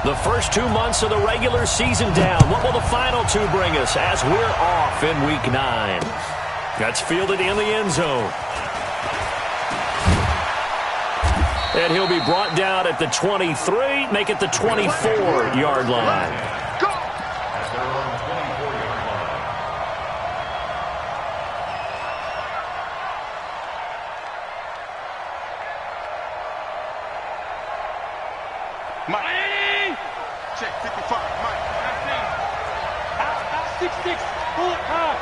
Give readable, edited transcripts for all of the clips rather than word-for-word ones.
The first 2 months of the regular season down. What will the final two bring us as we're off in Week 9? That's fielded in the end zone. And he'll be brought down at the 23, make it the 24-yard line. Mike. Check 55, Mike. Out 6-6. Pull it high.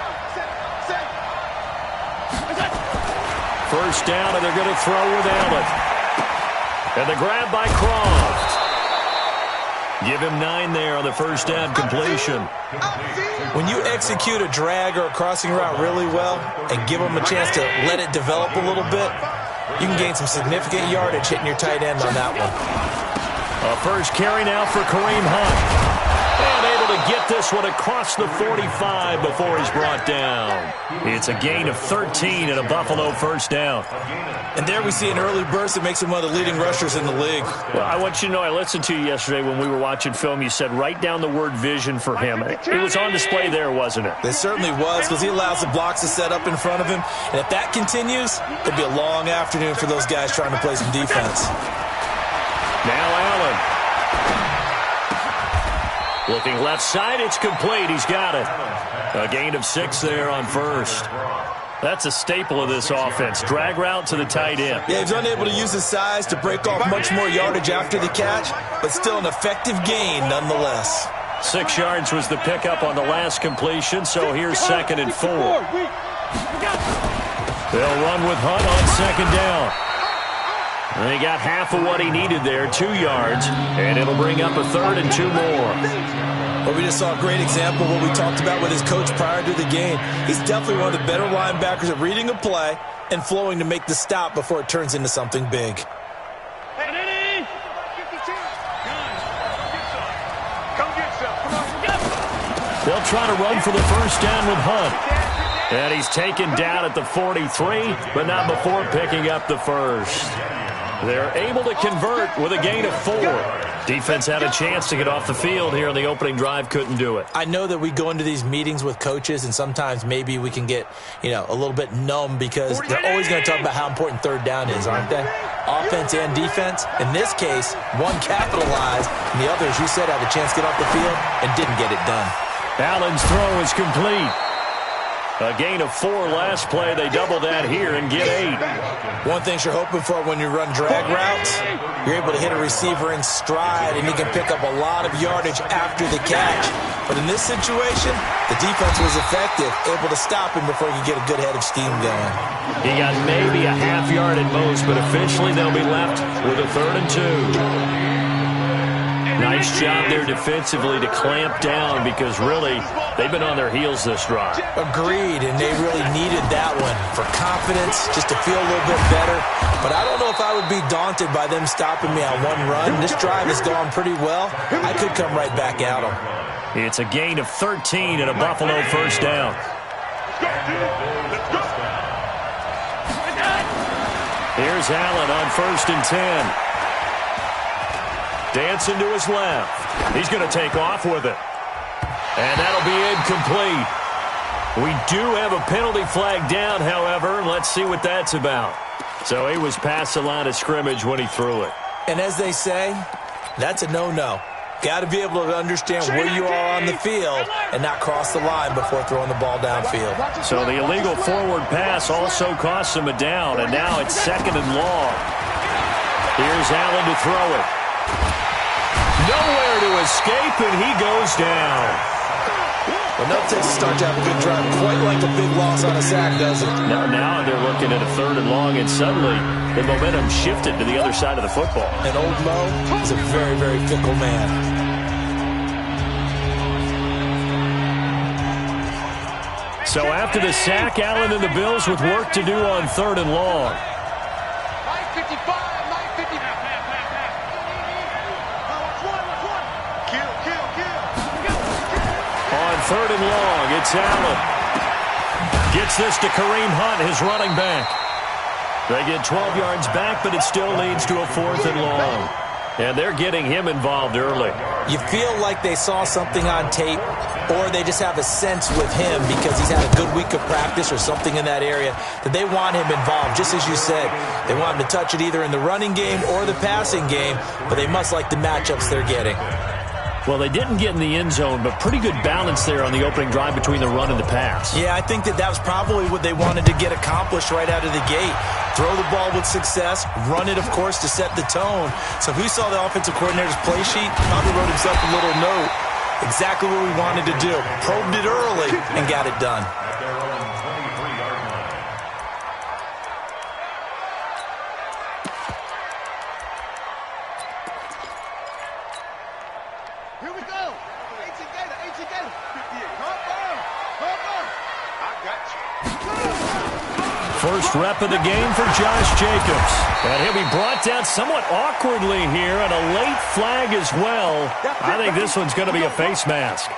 First down, and they're going to throw with Allen. And the grab by Croft. Give him 9 there on the first down completion. When you execute a drag or a crossing route really well and give them a chance to let it develop a little bit, you can gain some significant yardage hitting your tight end on that one. A first carry now for Kareem Hunt. And able to get this one across the 45 before he's brought down. It's a gain of 13 and a Buffalo first down. And there we see an early burst that makes him one of the leading rushers in the league. Well, I want you to know, I listened to you yesterday when we were watching film. You said write down the word vision for him. It was on display there, wasn't it? It certainly was, because he allows the blocks to set up in front of him. And if that continues, it'll be a long afternoon for those guys trying to play some defense. Now Allen. Looking left side, it's complete. He's got it. A gain of 6 there on first. That's a staple of this offense. Drag route to the tight end. Yeah, he's unable to use his size to break off much more yardage after the catch, but still an effective gain nonetheless. 6 yards was the pickup on the last completion, so here's 2nd and 4. They'll run with Hunt on 2nd down. And he got half of what he needed there, 2 yards, and it'll bring up a 3rd and 2 more. Well, we just saw a great example of what we talked about with his coach prior to the game. He's definitely one of the better linebackers at reading a play and flowing to make the stop before it turns into something big. They'll try to run for the first down with Hunt. And he's taken down at the 43, but not before picking up the first. They're able to convert with a gain of 4. Defense had a chance to get off the field here in the opening drive, couldn't do it. I know that we go into these meetings with coaches, and sometimes maybe we can get, a little bit numb because they're always going to talk about how important 3rd down is, aren't they? Offense and defense. In this case, one capitalized, and the other, as you said, had a chance to get off the field and didn't get it done. Allen's throw is complete. A gain of 4 last play. They double that here and get 8. One thing you're hoping for when you run drag routes, you're able to hit a receiver in stride, and he can pick up a lot of yardage after the catch. But in this situation, the defense was effective, able to stop him before he could get a good head of steam going. He got maybe a half yard at most, but officially they'll be left with a 3rd and 2. Nice job there defensively to clamp down because really they've been on their heels this drive. Agreed, and they really needed that one for confidence, just to feel a little bit better. But I don't know if I would be daunted by them stopping me on one run. This drive has gone pretty well. I could come right back at them. It's a gain of 13 and a Buffalo first down. Here's Allen on 1st and 10. Dancing to his left. He's going to take off with it. And that'll be incomplete. We do have a penalty flag down, however. Let's see what that's about. So he was past the line of scrimmage when he threw it. And as they say, that's a no-no. Got to be able to understand where you are on the field and not cross the line before throwing the ball downfield. So the illegal forward pass also costs him a down, and now it's 2nd and long. Here's Allen to throw it. Nowhere to escape, and he goes down. Well, no takes a start to have a good drive, quite like a big loss on a sack, does it? Now they're looking at a 3rd and long, and suddenly the momentum shifted to the other side of the football. And old Mo is a very, very fickle man. So after the sack, Allen and the Bills with work to do on 3rd and long. On 3rd and long, it's Allen. Gets this to Kareem Hunt, his running back. They get 12 yards back, but it still leads to a 4th and long. And they're getting him involved early. You feel like they saw something on tape, or they just have a sense with him because he's had a good week of practice or something in that area that they want him involved. Just as you said, they want him to touch it either in the running game or the passing game, but they must like the matchups they're getting. Well, they didn't get in the end zone, but pretty good balance there on the opening drive between the run and the pass. Yeah, I think that was probably what they wanted to get accomplished right out of the gate. Throw the ball with success, run it, of course, to set the tone. So if we saw the offensive coordinator's play sheet, probably wrote himself a little note. Exactly what we wanted to do. Probed it early and got it done. Here we go. 18 Gator, 18 Gator. 58. Come on. I got you. First rep of the game for Josh Jacobs. And he'll be brought down somewhat awkwardly here, and a late flag as well. I think this one's going to be a face mask.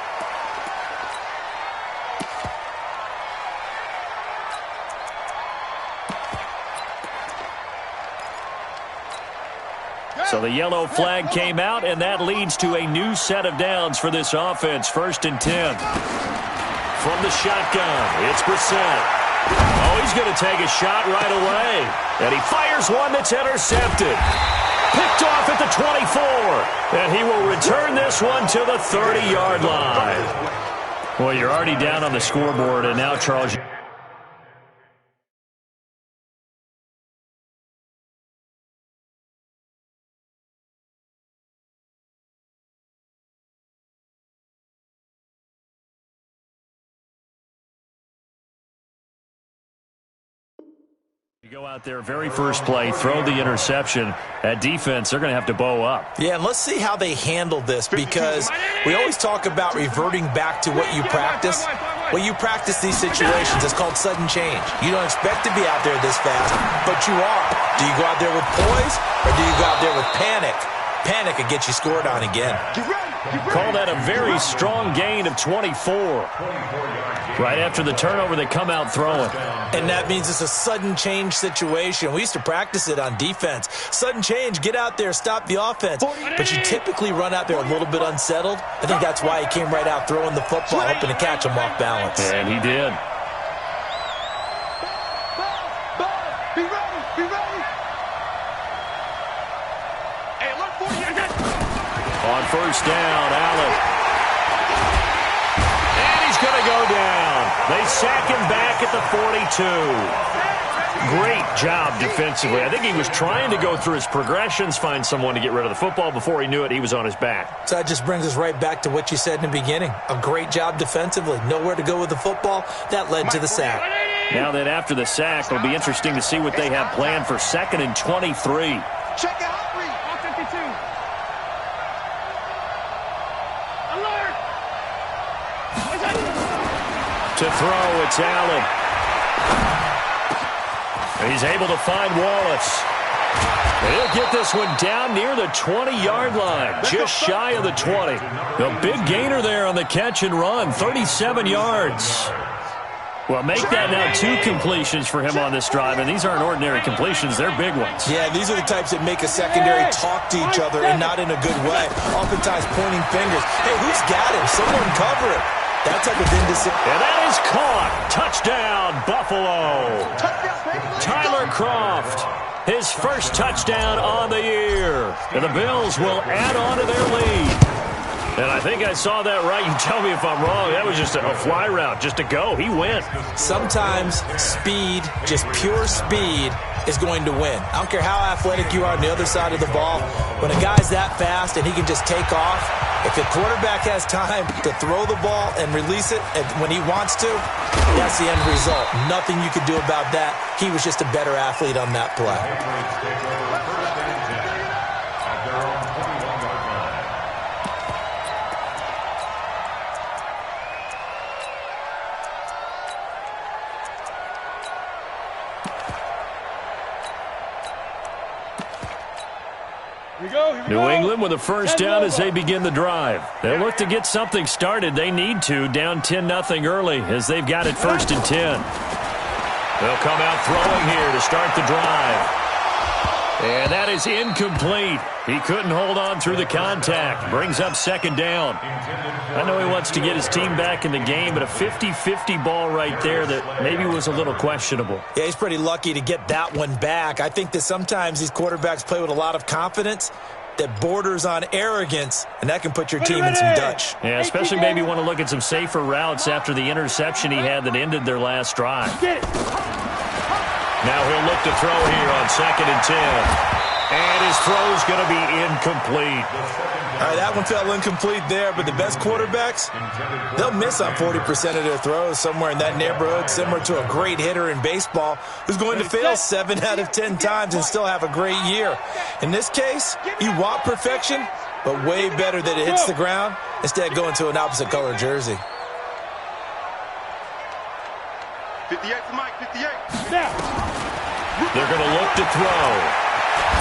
So the yellow flag came out, and that leads to a new set of downs for this offense. 1st and 10. From the shotgun, it's Brissett. Oh, he's going to take a shot right away. And he fires one that's intercepted. Picked off at the 24. And he will return this one to the 30-yard line. Well, you're already down on the scoreboard, and now, Charles, go out there, very first play, throw the interception. At defense, they're going to have to bow up. Yeah, and let's see how they handle this, because we always talk about reverting back to what you practice. When you practice these situations, it's called sudden change. You don't expect to be out there this fast, but you are. Do you go out there with poise, or do you go out there with panic? Panic could get you scored on again. Call that a very strong gain of 24. Right after the turnover, they come out throwing. And that means it's a sudden change situation. We used to practice it on defense. Sudden change, get out there, stop the offense. But you typically run out there a little bit unsettled. I think that's why he came right out throwing the football, hoping to catch him off balance. And he did. Be ready. Hey, look for you. On first down, Allen. And he's going to go down. They sack him back at the 42. Great job defensively. I think he was trying to go through his progressions, find someone to get rid of the football. Before he knew it, he was on his back. So that just brings us right back to what you said in the beginning. A great job defensively. Nowhere to go with the football. That led to the sack. Now that after the sack, it'll be interesting to see what they have planned for 2nd and 23. Check out. 52. Alert. To throw, it's Allen. He's able to find Wallace. He'll get this one down near the 20-yard line, just shy of the 20. A big gainer there on the catch and run, 37 yards. Well, make that now 2 completions for him on this drive, and these aren't ordinary completions. They're big ones. Yeah, these are the types that make a secondary talk to each other, and not in a good way. Oftentimes pointing fingers. Hey, who's got him? Someone cover it. That type of indiscipline. And that is caught. Touchdown, Buffalo. Tyler Kroft, his first touchdown on the year. And the Bills will add on to their lead. And I think I saw that right. You tell me if I'm wrong. That was just a fly route, just to go. He went. Sometimes speed, just pure speed, is going to win. I don't care how athletic you are on the other side of the ball. When a guy's that fast and he can just take off, if the quarterback has time to throw the ball and release it when he wants to, that's the end result. Nothing you could do about that. He was just a better athlete on that play. New England with a first down as they begin the drive. They'll look to get something started. They need to, down 10-0 early as they've got it 1st and 10. They'll come out throwing here to start the drive. And that is incomplete. He couldn't hold on through the contact. Brings up second down. I know he wants to get his team back in the game, but a 50-50 ball right there that maybe was a little questionable. Yeah, he's pretty lucky to get that one back. I think that sometimes these quarterbacks play with a lot of confidence that borders on arrogance, and that can put your team in some Dutch. Yeah, especially maybe want to look at some safer routes after the interception he had that ended their last drive. Now he'll look to throw here on 2nd and 10. And his throw's going to be incomplete. All right, that one fell incomplete there, but the best quarterbacks, they'll miss on 40% of their throws, somewhere in that neighborhood, similar to a great hitter in baseball who's going to fail 7 out of 10 times and still have a great year. In this case, you want perfection, but way better that it hits the ground instead of going to an opposite color jersey. 58 for Mike, 58. They're going to look to throw.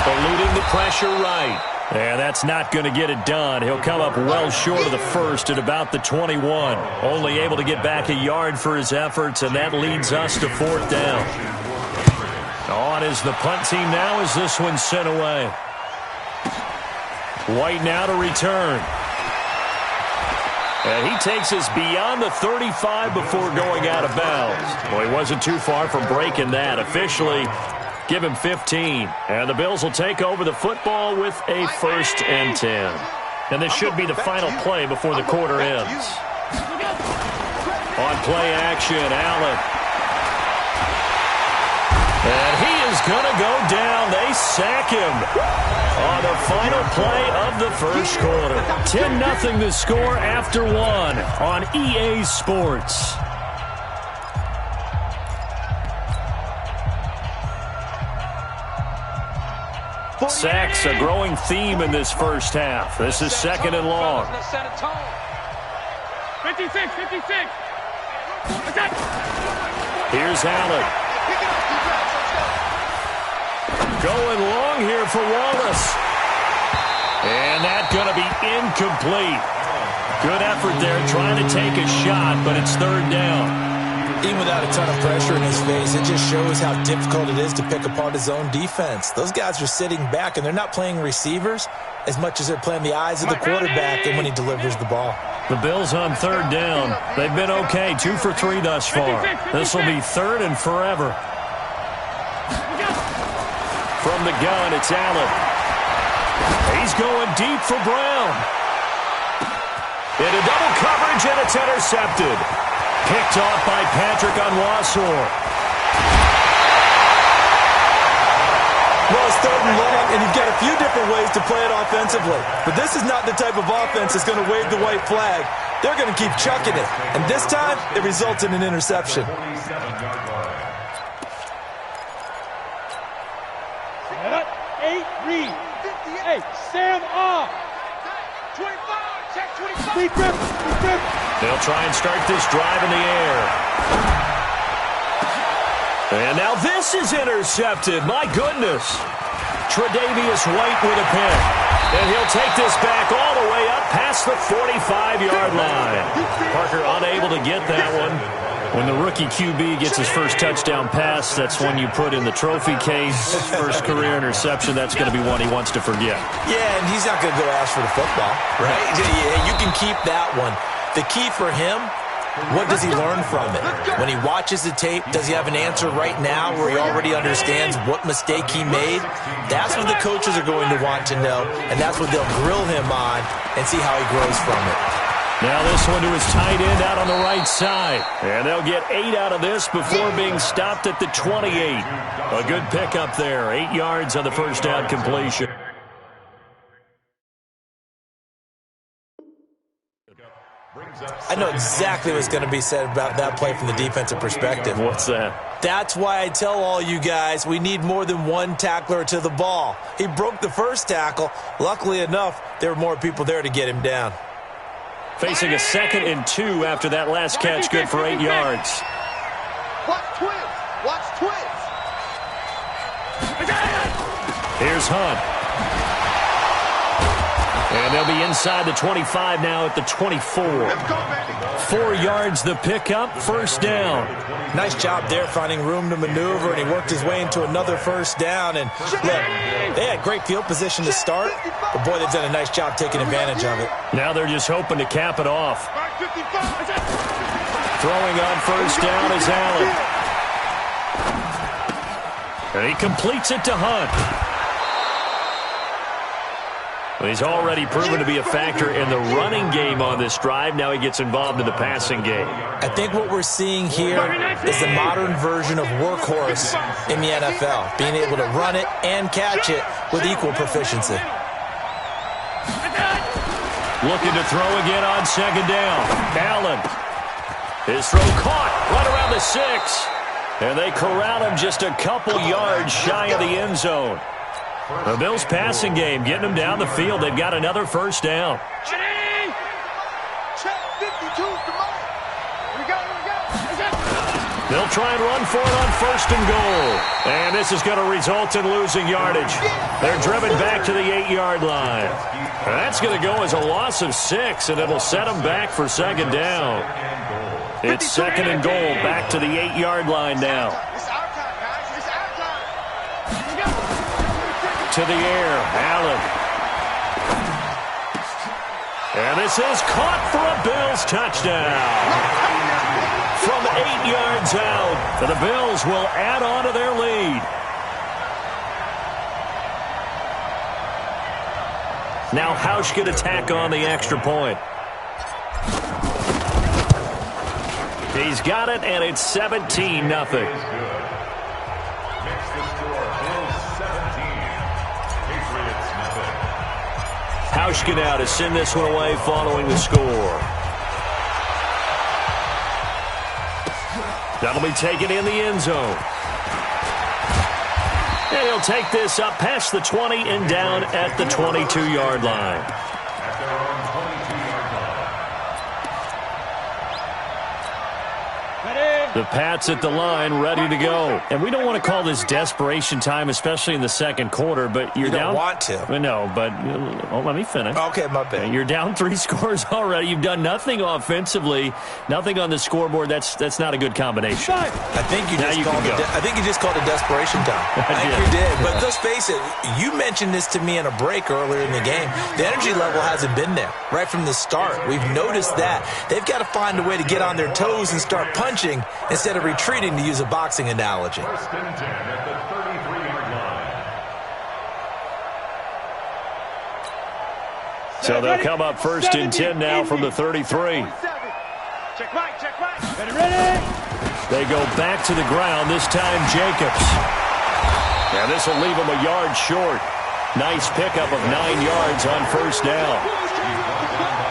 Eluding the pressure right. And that's not going to get it done. He'll come up well short of the first at about the 21. Only able to get back a yard for his efforts, and that leads us to 4th down. On is the punt team now as this one's sent away. White now to return. And he takes us beyond the 35 before going out of bounds. Well, he wasn't too far from breaking that. Officially, give him 15. And the Bills will take over the football with a 1st and 10. And this should be the final play before the quarter ends. On play action, Allen. And he is going to go down. They sack him on the final play of the first quarter. 10-0 the score after 1 on EA Sports. Sacks, a growing theme in this first half. This is 2nd and long. 56, 56. Here's Allen. Going long here for Wallace. And that's going to be incomplete. Good effort there trying to take a shot, but it's 3rd down. Even without a ton of pressure in his face, it just shows how difficult it is to pick apart his own defense. Those guys are sitting back, and they're not playing receivers as much as they're playing the eyes of the quarterback and when he delivers the ball. The Bills on 3rd down. They've been okay, 2 for 3 thus far. This will be 3rd and forever. From the gun, it's Allen. He's going deep for Brown. Into double coverage, and it's intercepted. Picked off by Patrick Onwuasor. Well, it's 3rd and long, and you've got a few different ways to play it offensively. But this is not the type of offense that's going to wave the white flag. They're going to keep chucking it. And this time, it results in an interception. 8, read. Hey, Sam off. 25, check 25. They'll try and start this drive in the air. And now this is intercepted. My goodness. Tre'Davious White with a pick. And he'll take this back all the way up past the 45-yard line. Parker unable to get that one. When the rookie QB gets his first touchdown pass, that's when you put in the trophy case. First career interception, that's going to be one he wants to forget. Yeah, and he's not going to go ask for the football, right? Yeah, you can keep that one. The key for him, what does he learn from it? When he watches the tape, does he have an answer right now where he already understands what mistake he made? That's what the coaches are going to want to know, and that's what they'll grill him on and see how he grows from it. Now this one to his tight end out on the right side. And they'll get 8 out of this before being stopped at the 28. A good pickup there. 8 yards on the first down completion. I know exactly what's going to be said about that play from the defensive perspective. What's that? That's why I tell all you guys we need more than one tackler to the ball. He broke the first tackle. Luckily enough, there were more people there to get him down. Facing a 2nd and 2 after that last catch, good for 8 yards. Watch twins. Watch twins. Here's Hunt. And And they'll be inside the 25 now at the 24. 4 yards the pickup, first down. Nice job there finding room to maneuver, and he worked his way into another first down. And look, they had great field position to start, but boy, they've done a nice job taking advantage of it. Now they're just hoping to cap it off. Throwing on first down is Allen. And he completes it to Hunt. Well, he's already proven to be a factor in the running game on this drive. Now he gets involved in the passing game. I think what we're seeing here is the modern version of workhorse in the NFL, being able to run it and catch it with equal proficiency. Looking to throw again on second down. Allen. His throw caught right around the 6. And they corral him just a couple yards shy of the end zone. The Bills passing game getting them down the field. They've got another first down. They'll try and run for it on first and goal. And this is going to result in losing yardage. They're driven back to the 8-yard line. That's going to go as a loss of 6, and it'll set them back for second down. It's second and goal, back to the 8-yard line now. To the air, Allen. And this is caught for a Bills touchdown. From 8 yards out, the Bills will add on to their lead. Now Hausch could attack on the extra point. He's got it, and it's 17-0. Hauschka now to send this one away following the score. That'll be taken in the end zone. And he'll take this up past the 20 and down at the 22-yard line. The Pats at the line, ready to go. And we don't want to call this desperation time, especially in the second quarter, but you're down. You don't want to. No, but let me finish. Okay, my bad. You're down 3 scores already. You've done nothing offensively, nothing on the scoreboard. That's not a good combination. I think you just called it desperation time. I think you did. But let's face it, you mentioned this to me in a break earlier in the game. The energy level hasn't been there right from the start. We've noticed that. They've got to find a way to get on their toes and start punching instead of retreating, to use a boxing analogy. First and 10 at the 33-yard line. So they'll come up first and 10 now from the 33. Check right. Ready. They go back to the ground, this time Jacobs. Now this will leave them a yard short. Nice pickup of 9 yards on first down.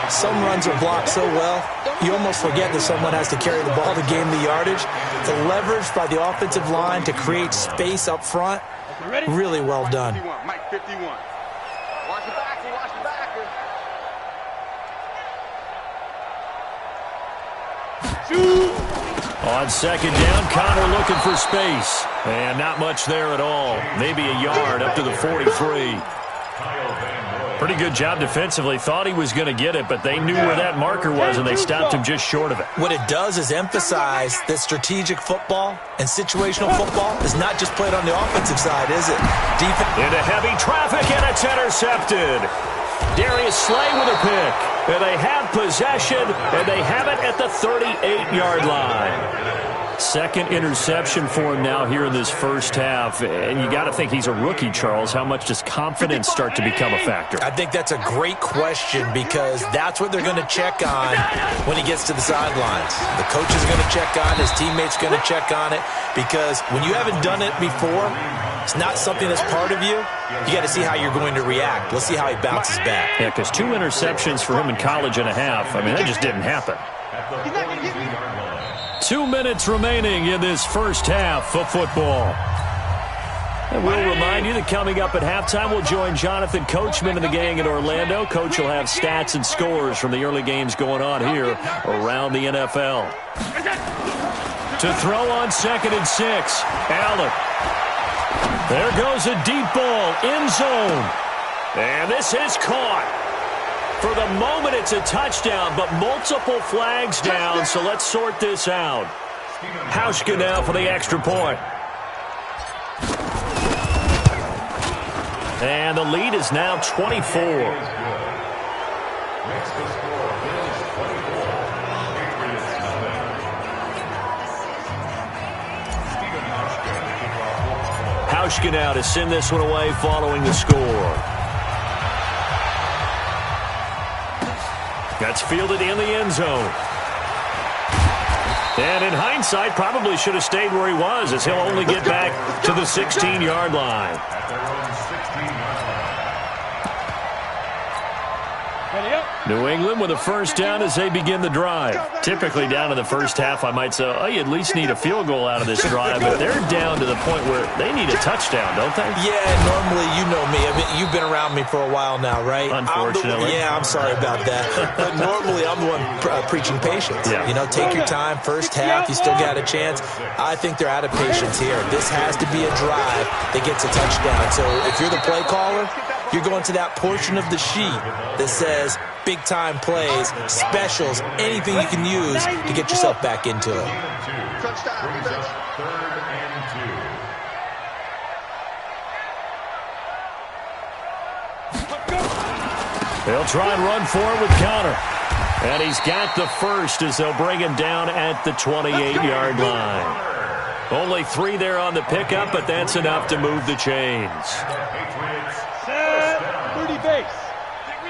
Some runs are blocked so well, you almost forget that someone has to carry the ball to gain the yardage. The leverage by the offensive line to create space up front, really well done. Mike 51. Watch the backer, watch the backer. On second down, Connor looking for space. And not much there at all. Maybe a yard up to the 43. Pretty good job defensively. Thought he was going to get it, but they knew where that marker was, and they stopped him just short of it. What it does is emphasize that strategic football and situational football is not just played on the offensive side, is it? Into heavy traffic, and it's intercepted. Darius Slay with a pick. And they have possession, and they have it at the 38-yard line. Second interception for him now here in this first half. And you got to think he's a rookie, Charles. How much does confidence start to become a factor? I think that's a great question, because that's what they're going to check on when he gets to the sidelines. The coach is going to check on, his teammates going to check on it, because when you haven't done it before, it's not something that's part of you. You got to see how you're going to react. Let's see how he bounces back. Yeah, because 2 interceptions for him in college and a half. I mean, that just didn't happen. 2 minutes remaining in this first half of football. And we'll remind you that coming up at halftime, we'll join Jonathan Coachman and the gang in Orlando. Coach will have stats and scores from the early games going on here around the NFL. To throw on second and 6, Allen. There goes a deep ball, end zone. And this is caught. For the moment, it's a touchdown, but multiple flags down, so let's sort this out. Hauschka now for the extra point. And the lead is now 24. Next to score is 24. Patriots nothing. Steven Hauschka to kick off Wolfpack. Hauschka now to send this one away following the score. That's fielded in the end zone. And in hindsight, probably should have stayed where he was, as he'll only get back to the 16-yard line. At their own 16-yard line. New England with a first down as they begin the drive. Typically down in the first half, I might say, oh, you at least need a field goal out of this drive, but they're down to the point where they need a touchdown, don't they? Yeah, normally, you know me. I mean, you've been around me for a while now, right? Unfortunately. I'm sorry about that. But normally, I'm the one preaching patience. Yeah. You know, take your time. First half, you still got a chance. I think they're out of patience here. This has to be a drive that gets a touchdown. So if you're the play caller, you're going to that portion of the sheet that says big-time plays, specials, anything you can use to get yourself back into it. Touchdown. Brings up 3rd and 2. They'll try and run forward with Connor. And he's got the first as they'll bring him down at the 28-yard line. Only 3 there on the pickup, but that's enough to move the chains. Patriots. Set. 30 base.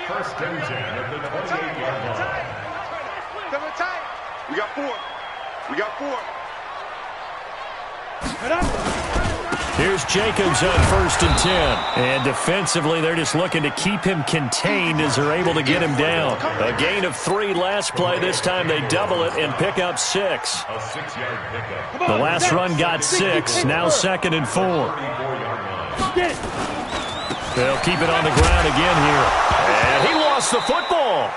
First and 10 at the 28-yard line. Double tight. We got 4. We got 4. Head up. Here's Jacobs on first and 10. And defensively, they're just looking to keep him contained as they're able to get him down. A gain of 3 last play. This time they double it and pick up 6. A 6-yard pickup. The last run got 6. Now 2nd and 4. 34-yard line. Get it. They'll keep it on the ground again here. And he lost the football.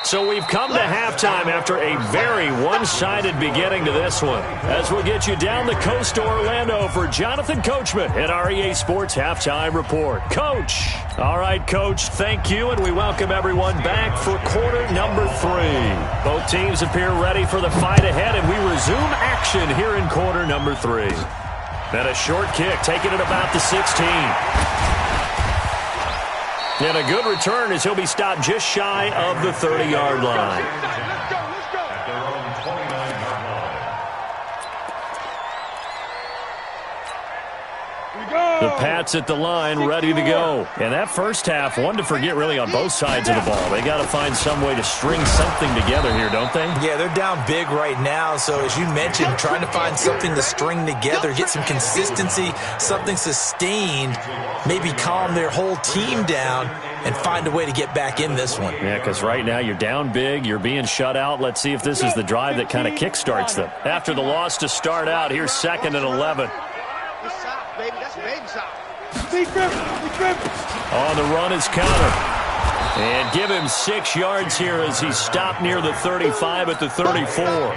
So we've come to halftime after a very one-sided beginning to this one. As we get you down the coast to Orlando for Jonathan Coachman at our EA Sports Halftime Report. Coach. All right, Coach, thank you, and we welcome everyone back for quarter number 3. Both teams appear ready for the fight ahead, and we resume action here in quarter number 3. And a short kick, taking it about the 16. And a good return as he'll be stopped just shy of the 30-yard line. Let's go. At their own 29-yard line. The Pats at the line, ready to go. And that first half, one to forget really on both sides of the ball. They got to find some way to string something together here, don't they? Yeah, they're down big right now. So as you mentioned, trying to find something to string together, get some consistency, something sustained, maybe calm their whole team down and find a way to get back in this one. Yeah, because right now you're down big, you're being shut out. Let's see if this is the drive that kind of kickstarts them. After the loss to start out, here's 2nd and 11. This side, baby. That's baby side. Big grip. On the run is Connor. And give him 6 yards here as he's stopped near the 35 at the 34.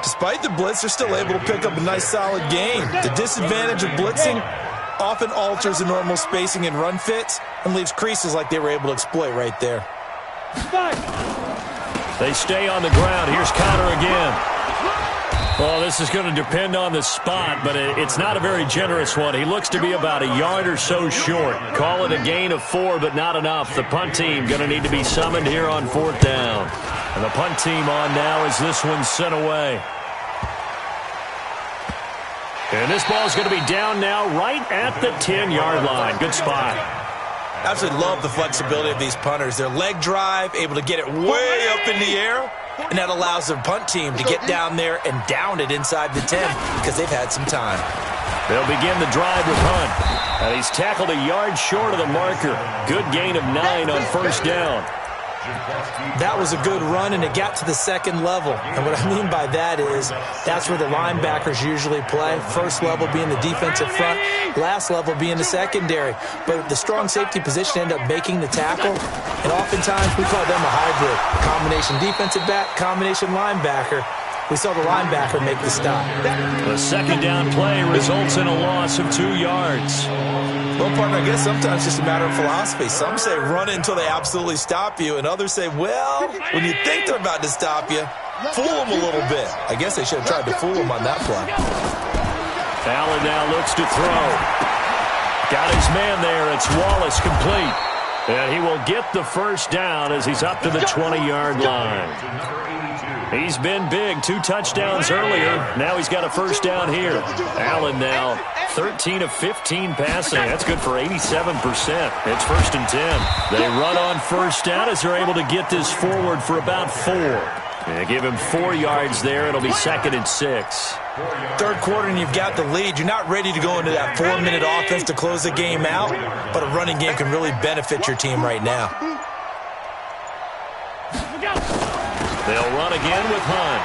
Despite the blitz, they're still able to pick up a nice solid gain. The disadvantage of blitzing often alters the normal spacing and run fits and leaves creases like they were able to exploit right there. They stay on the ground. Here's Connor again. Well, this is going to depend on the spot, but it's not a very generous one. He looks to be about a yard or so short. Call it a gain of 4, but not enough. The punt team going to need to be summoned here on 4th down. And the punt team on now as this one's sent away. And this ball is going to be down now right at the 10-yard line. Good spot. Absolutely love the flexibility of these punters. Their leg drive, able to get it way up in the air, and that allows their punt team to get down there and down it inside the 10 because they've had some time. They'll begin the drive with Hunt. And he's tackled a yard short of the marker. Good gain of 9 on first down. That was a good run, and it got to the 2nd level. And what I mean by that is that's where the linebackers usually play. First level being the defensive front, last level being the secondary. But the strong safety position ended up making the tackle, and oftentimes we call them a hybrid. Combination defensive back, combination linebacker. We saw the linebacker make the stop. The 2nd down play results in a loss of 2 yards. Well, partner, I guess sometimes it's just a matter of philosophy. Some say run it until they absolutely stop you, and others say, well, when you think they're about to stop you, fool them a little bit. I guess they should have tried to fool them on that play. Allen now looks to throw. Got his man there. It's Wallace complete. And he will get the first down as he's up to the 20-yard line. He's been big. 2 touchdowns earlier. Now he's got a first down here. Allen now 13 of 15 passing. That's good for 87%. It's 1st and 10. They run on first down as they're able to get this forward for about 4. They give him 4 yards there. It'll be 2nd and 6. Third quarter and you've got the lead. You're not ready to go into that 4-minute offense to close the game out, but a running game can really benefit your team right now. They'll run again with Hunt.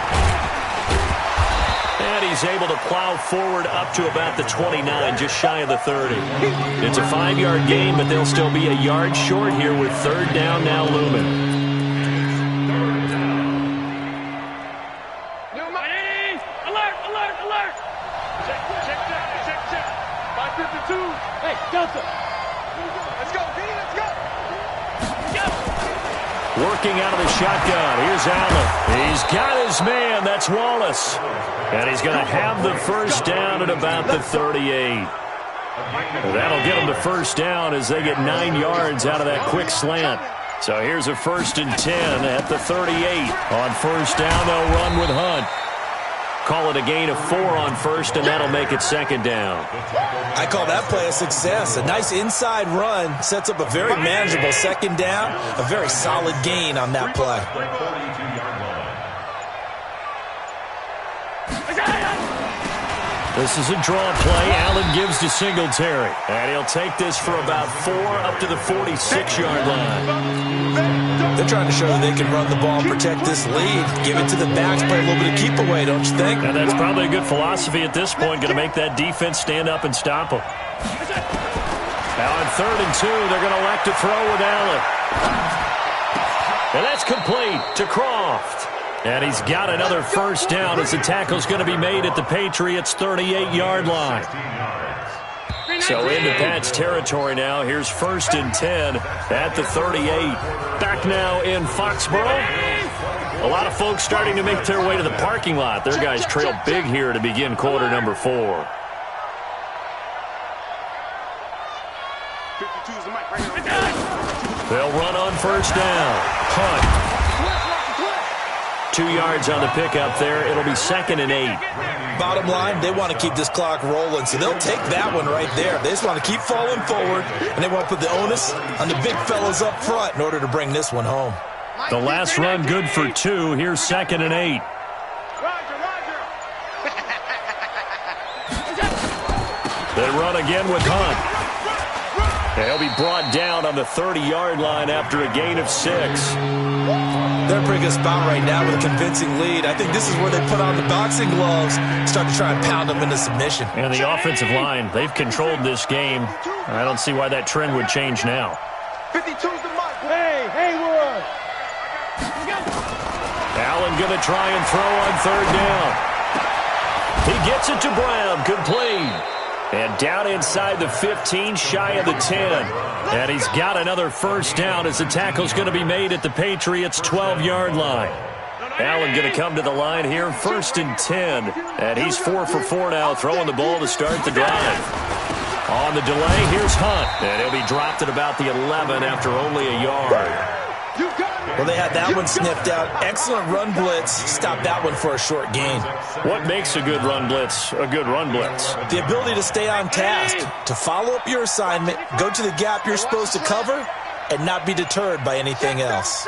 And he's able to plow forward up to about the 29, just shy of the 30. It's a 5-yard gain, but they'll still be a yard short here with 3rd down now looming. Hey, Delta. Let's go, D. Let's go. Working out of the shotgun. Here's Allen. He's got his man. That's Wallace. And he's going to have the first down at about the 38. That'll get him the first down as they get 9 yards out of that quick slant. So here's a 1st and 10 at the 38. On first down, they'll run with Hunt. Call it a gain of 4 on first, and that'll make it 2nd down. I call that play a success. A nice inside run sets up a very manageable 2nd down, a very solid gain on that play. This is a draw play. Allen gives to Singletary. And he'll take this for about 4 up to the 46-yard line. They're trying to show that they can run the ball and protect this lead. Give it to the backs, play a little bit of keep away, don't you think? And that's probably a good philosophy at this point. Going to make that defense stand up and stop them. Now on 3rd and 2, they're going to elect to throw with Allen. And that's complete to Croft. And he's got another first down as the tackle's going to be made at the Patriots' 38-yard line. So into Pat's territory now. Here's 1st and 10 at the 38. Back now in Foxborough. A lot of folks starting to make their way to the parking lot. Their guys trail big here to begin quarter number 4. 52's the mic right here. They'll run on first down. Hunt. 2 yards on the pickup there. It'll be 2nd and 8. Bottom line, they want to keep this clock rolling, so they'll take that one right there. They just want to keep falling forward, and they want to put the onus on the big fellas up front in order to bring this one home. The last run good for 2. Here's 2nd and 8. They run again with Hunt. He'll be brought down on the 30-yard line after a gain of 6. They're in a pretty good spot right now with a convincing lead. I think this is where they put on the boxing gloves, start to try and pound them into submission. And the offensive line, they've controlled this game. I don't see why that trend would change now. 52's the mic. Hey, Haywood. Allen going to try and throw on 3rd down. He gets it to Brown, complete. And down inside the 15, shy of the 10. And he's got another first down as the tackle's going to be made at the Patriots' 12-yard line. Allen going to come to the line here, 1st and 10. And he's 4 for 4 now, throwing the ball to start the drive. On the delay, here's Hunt. And he'll be dropped at about the 11 after only a yard. Well, they had that one sniffed out. Excellent run blitz. Stopped that one for a short gain. What makes a good run blitz a good run blitz? The ability to stay on task, to follow up your assignment, go to the gap you're supposed to cover, and not be deterred by anything else.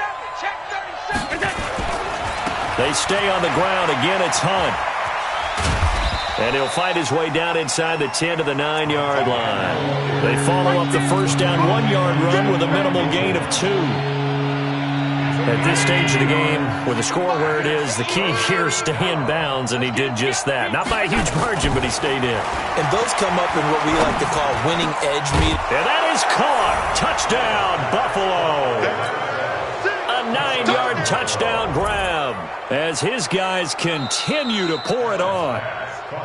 They stay on the ground. Again, it's Hunt. And he'll fight his way down inside the 10 to the 9-yard line. They follow up the first down 1-yard run with a minimal gain of 2. At this stage of the game, with the score where it is, the key here, stay in bounds, and he did just that. Not by a huge margin, but he stayed in. And those come up in what we like to call winning edge meet. And that is caught. Touchdown, Buffalo. A 9-yard touchdown grab. as his guys continue to pour it on.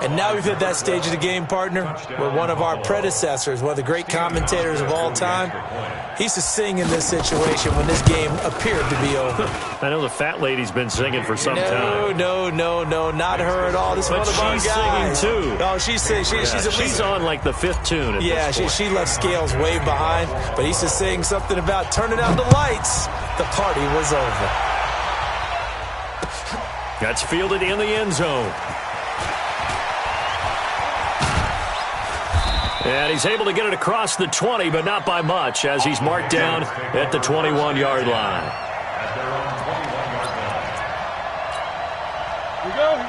And now we've hit that stage of the game, partner, where one of our predecessors, one of the great commentators of all time, he used to sing in this situation when this game appeared to be over. I know the fat lady's been singing for some time. No, not her at all. This is one of our guys. But she's singing, too. No, she's singing. She's on, like, the 5th tune. Yeah, she left Scales way behind, but he used to sing something about turning out the lights. The party was over. That's fielded in the end zone. And he's able to get it across the 20, but not by much, as he's marked down at the 21-yard line.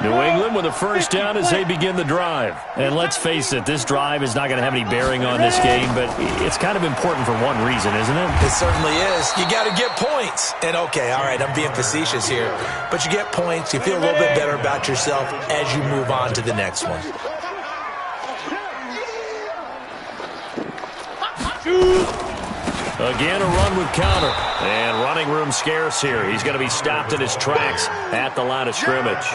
New England with a first down as they begin the drive. And let's face it, this drive is not going to have any bearing on this game, but it's kind of important for one reason, isn't it? It certainly is. You got to get points. And, okay, all right, I'm being facetious here, but you get points, you feel a little bit better about yourself as you move on to the next one. Again, a run with counter. And running room scarce here. He's going to be stopped in his tracks at the line of scrimmage.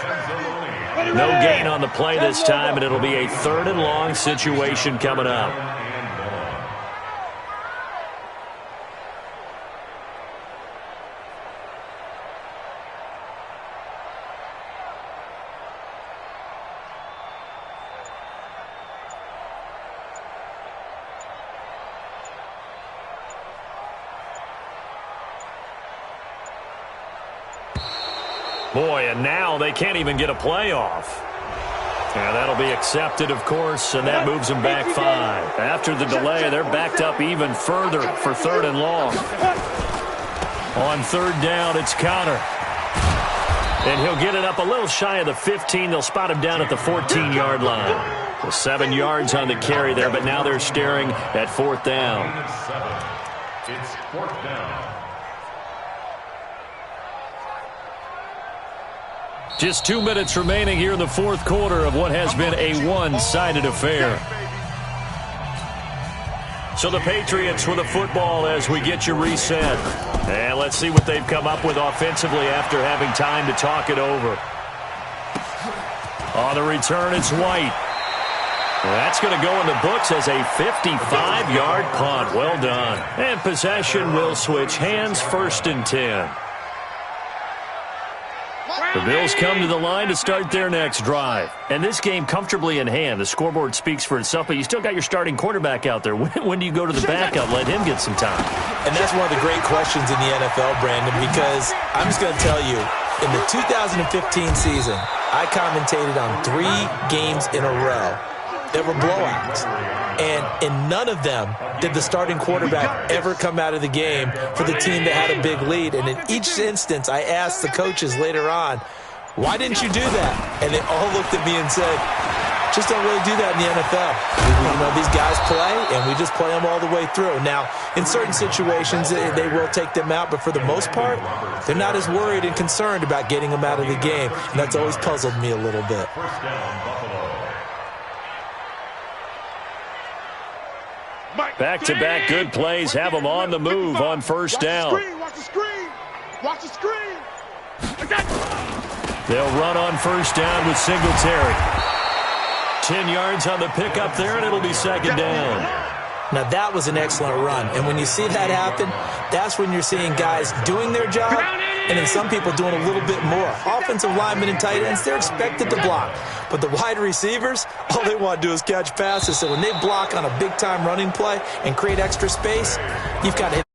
No gain on the play this time, and it'll be a 3rd and long situation coming up. Boy, and now they can't even get a playoff. And that'll be accepted, of course, and that moves them back 5. After the delay, they're backed up even further for 3rd and long. On 3rd down, it's Connor. And he'll get it up a little shy of the 15. They'll spot him down at the 14-yard line. Well, 7 yards on the carry there, but now they're staring at 4th down. It's 4th down. Just 2 minutes remaining here in the 4th quarter of what has been a one-sided affair. So the Patriots with the football as we get you reset. And let's see what they've come up with offensively after having time to talk it over. On the return, it's White. That's going to go in the books as a 55-yard punt. Well done. And possession will switch hands, 1st and 10. The Bills come to the line to start their next drive. And this game comfortably in hand. The scoreboard speaks for itself, but you still got your starting quarterback out there. When do you go to the backup? Let him get some time. And that's one of the great questions in the NFL, Brandon, because I'm just going to tell you, in the 2015 season, I commentated on 3 games in a row. There were blowouts. And in none of them did the starting quarterback ever come out of the game for the team that had a big lead. And in each instance, I asked the coaches later on, why didn't you do that? And they all looked at me and said, just don't really do that in the NFL. You know, these guys play, and we just play them all the way through. Now, in certain situations, they will take them out, but for the most part, they're not as worried and concerned about getting them out of the game. And that's always puzzled me a little bit. Back-to-back good plays have them on the move on 1st down. Watch the screen. Watch the screen. They'll run on 1st down with Singletary. 10 yards on the pickup there, and it'll be 2nd down. Now, that was an excellent run. And when you see that happen, that's when you're seeing guys doing their job, and then some people doing a little bit more. Offensive linemen and tight ends, they're expected to block. But the wide receivers, all they want to do is catch passes. So when they block on a big-time running play and create extra space, you've got to hit